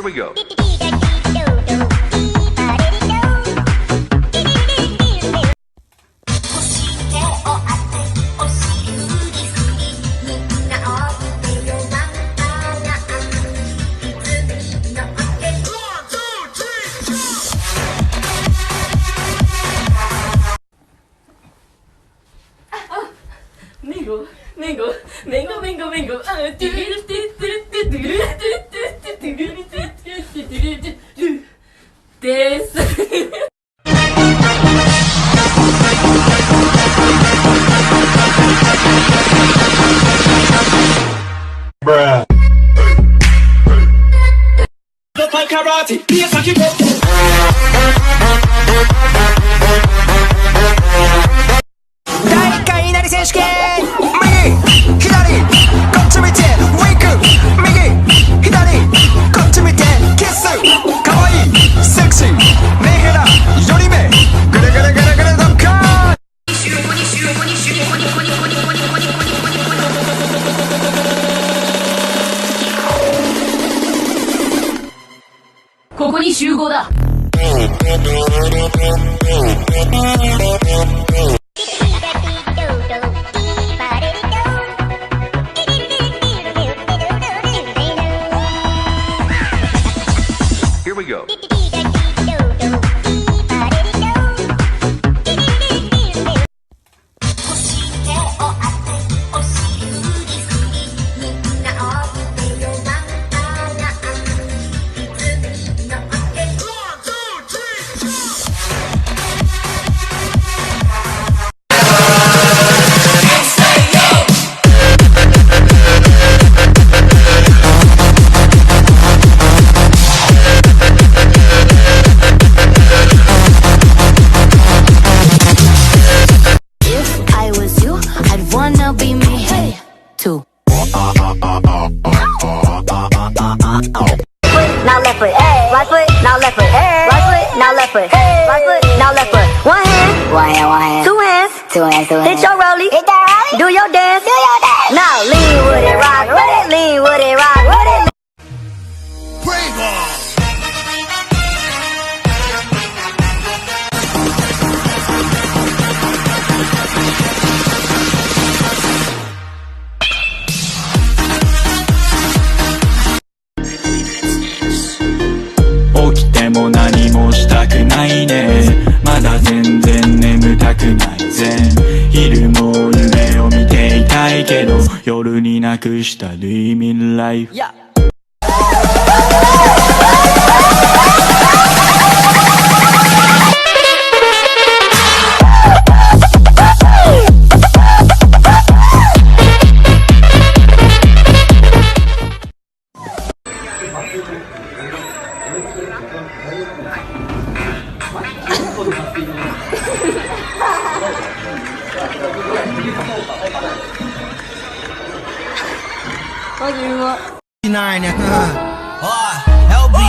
we go. です。大会なり選手権、右左こっち見てウィンク、右左こっち見てキス、かわいいセクシー目肌より目グレグレグレグレドッカー。ここに集合だ。Here we go. Hit your rollie, do your dance. Now lean with it, rock with it, lean with it, rock with it. Bravo. 起きても何もしたくないね。まだ全然眠たくないぜ。昼も夢を見ていたいけど、夜になくした Dreaming Life。マジうまい。ないね。おい、LB